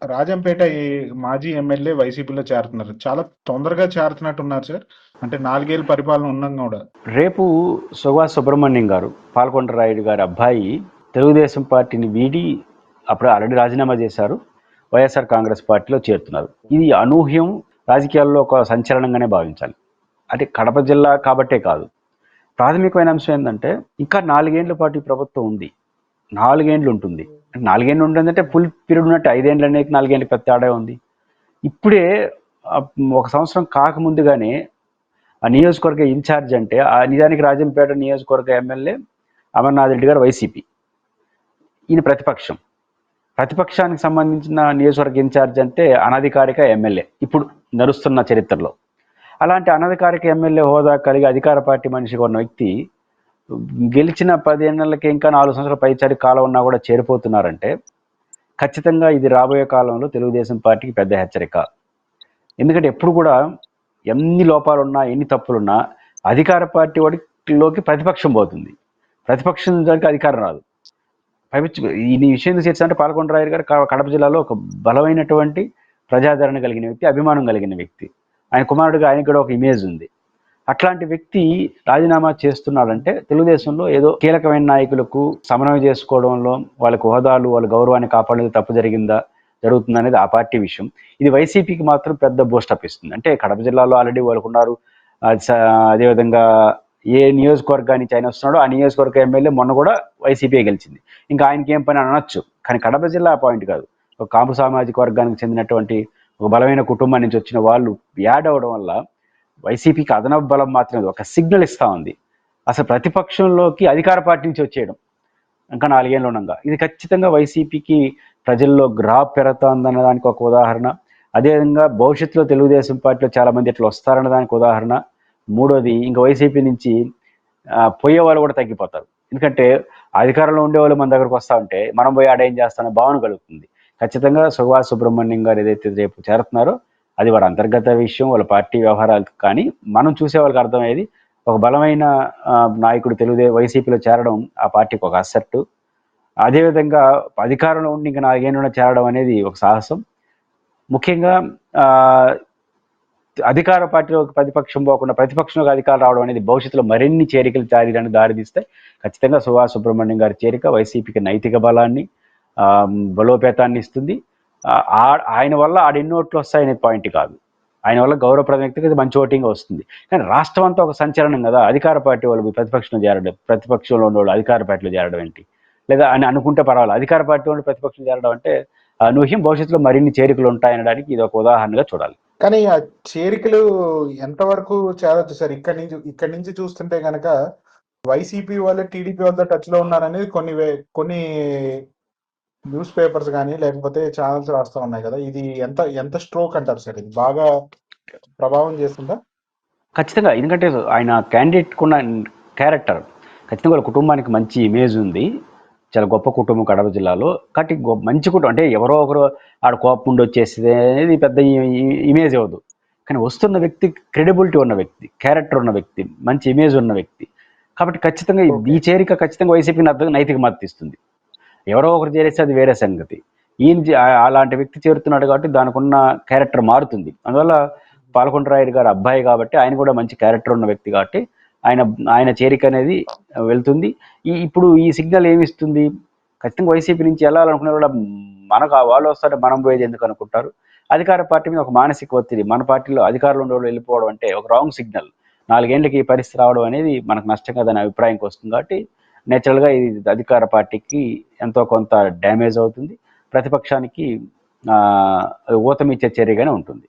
రాజంపేట ఈ మాజీ ఎమ్మెల్యే వైసీపీలో చేరుతున్నారు. చాలా తొందరగా చేరుతున్నట్టున్నారు సార్. అంటే 4 ఏళ్ల పరిపాలన ఉన్నాం గూడా. రేపు సుభాష్ సుబ్రహ్మణ్యం గారు, పాల్కొండరాయుడు గారి అబ్బాయి తెలుగుదేశం పార్టీని వీడి అప్పుడు ఆల్రెడీ రాజీనామా చేశారు. వైఎస్ఆర్ కాంగ్రెస్ పార్టీలో చేరుతున్నారు. ఇది అనూహ్యం, రాజకీయాల్లో ఒక సంచలనంగానే భావించాలి. అంటే కడప జిల్లా కాబట్టే కాదు. ప్రాథమికమైన అంశం ఏంటంటే ఇంకా 4 ఏళ్ల పాటు ఈ ప్రభుత్వం ఉంది. 4 ఏళ్ళు ఉంటుంది. 4 ఏళ్ళు ఉంటుందంటే ఫుల్ పీరియడ్ ఉన్నట్టు 5 ఏళ్ళు అనేది 4 ఏళ్ళకి పెద్ద తేడా ఉంది. ఇప్పుడే ఒక సంవత్సరం కాకముందుగానే ఆ నియోజకవర్గ ఇన్ఛార్జ్ అంటే ఆ నిజానికి రాజంపేట నియోజకవర్గ ఎమ్మెల్యే అమర్నాథ్ రెడ్డి గారు వైసీపీ, ఈయన ప్రతిపక్షం. ప్రతిపక్షానికి సంబంధించిన నియోజకవర్గ ఇన్ఛార్జ్ అంటే అనధికారిక ఎమ్మెల్యే ఇప్పుడు నడుస్తున్న చరిత్రలో. అలాంటి అనధికారిక ఎమ్మెల్యే హోదా కలిగి అధికార పార్టీ మనిషిగా ఉన్న వ్యక్తి గెలిచిన 10 ఏళ్ళకి ఇంకా 4 సంవత్సరాల పైచారి కాలం ఉన్నా కూడా చేరిపోతున్నారంటే ఖచ్చితంగా ఇది రాబోయే కాలంలో తెలుగుదేశం పార్టీకి పెద్ద హెచ్చరిక. ఎందుకంటే ఎప్పుడు కూడా ఎన్ని లోపాలున్నా ఎన్ని తప్పులున్నా అధికార పార్టీ వాడిలోకి ప్రతిపక్షం పోతుంది, ప్రతిపక్షం దానికి అధికారం రాదు. ఈ విషయం చేర్చంటే పాల్కొండరాయుడు గారు కడప జిల్లాలో ఒక బలమైనటువంటి ప్రజాదరణ కలిగిన వ్యక్తి, అభిమానం కలిగిన వ్యక్తి. ఆయన కుమారుడిగా ఆయనకు కూడా ఒక ఇమేజ్ ఉంది. అట్లాంటి వ్యక్తి రాజీనామా చేస్తున్నాడంటే తెలుగుదేశంలో ఏదో కీలకమైన నాయకులకు సమన్వయం చేసుకోవడంలో వాళ్ళకు హోదాలు వాళ్ళ గౌరవాన్ని కాపాడేది తప్పు జరుగుతుంది అనేది ఆ పార్టీ విషయం. ఇది వైసీపీకి మాత్రం పెద్ద బూస్టప్ ఇస్తుంది. అంటే కడప జిల్లాలో ఆల్రెడీ వాళ్ళకు ఉన్నారు. అదేవిధంగా ఏ నియోజకవర్గానికి ఆయన వస్తున్నాడో ఆ నియోజకవర్గ ఎమ్మెల్యే మొన్న కూడా వైసీపీ గెలిచింది. ఇంకా ఆయనకి ఏం పని అనొచ్చు. కానీ కడప జిల్లా పాయింట్ కాదు. ఒక కాపు సామాజిక వర్గానికి చెందినటువంటి ఒక బలమైన కుటుంబం నుంచి వచ్చిన వాళ్ళు యాడ్ అవ్వడం వల్ల వైసీపీకి అదనపు బలం మాత్రమే ఒక సిగ్నల్ ఇస్తూ ఉంది. అసలు ప్రతిపక్షంలోకి అధికార పార్టీ నుంచి వచ్చేయడం ఇంకా 4 ఏళ్ళు ఉండగా ఇది ఖచ్చితంగా వైసీపీకి ప్రజల్లో గ్రాఫ్ పెరుగుతుందన్న దానికి ఒక ఉదాహరణ. అదేవిధంగా భవిష్యత్తులో తెలుగుదేశం పార్టీలో చాలామంది ఇట్లా వస్తారన్న దానికి ఉదాహరణ. మూడోది, ఇంకా వైసీపీ నుంచి పోయే వాళ్ళు కూడా తగ్గిపోతారు. ఎందుకంటే అధికారంలో ఉండేవాళ్ళు మన దగ్గరకు వస్తూ ఉంటే మనం పోయి ఆడ ఏం చేస్తానో భావన కలుగుతుంది. ఖచ్చితంగా సుభాష్ సుబ్రహ్మణ్యం గారు ఏదైతే రేపు చేరుతున్నారో అది వారి అంతర్గత విషయం, వాళ్ళ పార్టీ వ్యవహారాలు. కానీ మనం చూసే వాళ్ళకి అర్థమయ్యేది ఒక బలమైన నాయకుడు వైసీపీలో చేరడం ఆ పార్టీకి ఒక అసెట్టు. అదేవిధంగా అధికారంలో ఉండి ఇంకా 4 ఏళ్ళ చేరడం అనేది ఒక సాహసం. ముఖ్యంగా అధికార పార్టీలో ప్రతిపక్షం పోకుండా ప్రతిపక్షంలోకి అధికారం రావడం అనేది భవిష్యత్తులో మరిన్ని చేరికలు చారీడానికి దారితీస్తే ఖచ్చితంగా సుభాష్ సుబ్రహ్మణ్యం గారి చేరిక వైసీపీకి నైతిక బలాన్ని బలోపేతాన్ని ఇస్తుంది. ఆయన వల్ల ఆడెన్ని ఓట్లు వస్తాయనే పాయింట్ కాదు, ఆయన వల్ల గౌరవప్రద వ్యక్తికి మంచి ఓటింగ్ వస్తుంది. కానీ రాష్ట్రం అంతా ఒక సంచలనం కదా. అధికార పార్టీ వాళ్ళు ప్రతిపక్షంలో చేరడం, ప్రతిపక్షంలో ఉండేవాళ్ళు అధికార పార్టీలో చేరడం ఏంటి, లేదా అని అనుకుంటే పర్వాలేదు. అధికార పార్టీ వాళ్ళు ప్రతిపక్షం చేరడం అంటే అనూహ్యం. భవిష్యత్తులో మరిన్ని చేరికలు ఉంటాయనడానికి ఇది ఒక ఉదాహరణగా చూడాలి. కానీ ఆ చేరికలు ఎంతవరకు చేరొచ్చు సార్? ఇక్కడి నుంచి చూస్తుంటే కనుక వైసీపీ వాళ్ళు టీడీపీ వాళ్ళతో టచ్ లో ఉన్నారనేది కొన్ని న్యూస్ పేపర్స్ కానీ లేకపోతే ఛానల్స్ రాస్తా ఉన్నాయి కదా. ఇది ఎంత స్ట్రోక్ అంటారు సార్? ఇది బాగా ప్రభావం చేస్తుందా? ఖచ్చితంగా. ఎందుకంటే ఆయన క్యాండిడేట్ ఉన్న క్యారెక్టర్ ఖచ్చితంగా వాళ్ళ కుటుంబానికి మంచి ఇమేజ్ ఉంది. చాలా గొప్ప కుటుంబం కడప జిల్లాలో. కాబట్టి మంచి కుటుంబం అంటే ఎవరో ఒకరు ఆడ కోపం ఉండి వచ్చేసేది అనేది పెద్ద ఇమేజ్ అవ్వదు. కానీ వస్తున్న వ్యక్తి క్రెడిబిలిటీ ఉన్న వ్యక్తి, క్యారెక్టర్ ఉన్న వ్యక్తి, మంచి ఇమేజ్ ఉన్న వ్యక్తి. కాబట్టి ఖచ్చితంగా ఈ చేరిక ఖచ్చితంగా వైసీపీకి నైతిక మద్దతు ఇస్తుంది. ఎవరో ఒకరు చేరేస్తే అది వేరే సంగతి. అలాంటి వ్యక్తి చేరుతున్నాడు కాబట్టి దానికి ఉన్న క్యారెక్టర్ మారుతుంది. అందువల్ల పాల్కొండరాయుడు గారు అబ్బాయి కాబట్టి ఆయన కూడా మంచి క్యారెక్టర్ ఉన్న వ్యక్తి కాబట్టి ఆయన చేరిక అనేది వెళ్తుంది. ఇప్పుడు ఈ సిగ్నల్ ఏమిస్తుంది? ఖచ్చితంగా వైసీపీ నుంచి వెళ్ళాలనుకునే కూడా మనకు వాళ్ళు వస్తారంటే మనం పోయేది ఎందుకు అనుకుంటారు. అధికార పార్టీ మీద ఒక మానసిక ఒత్తిడి, మన పార్టీలో అధికారులు ఉండేవాళ్ళు వెళ్ళిపోవడం అంటే ఒక రాంగ్ సిగ్నల్. 4 ఏళ్ళకి ఈ పరిస్థితి రావడం అనేది మనకు నష్టం కదని అభిప్రాయంకి వస్తుంది. కాబట్టి నేచురల్గా ఇది అధికార పార్టీకి ఎంతో కొంత డ్యామేజ్ అవుతుంది, ప్రతిపక్షానికి ఊతమిచ్చే చర్యగానే ఉంటుంది.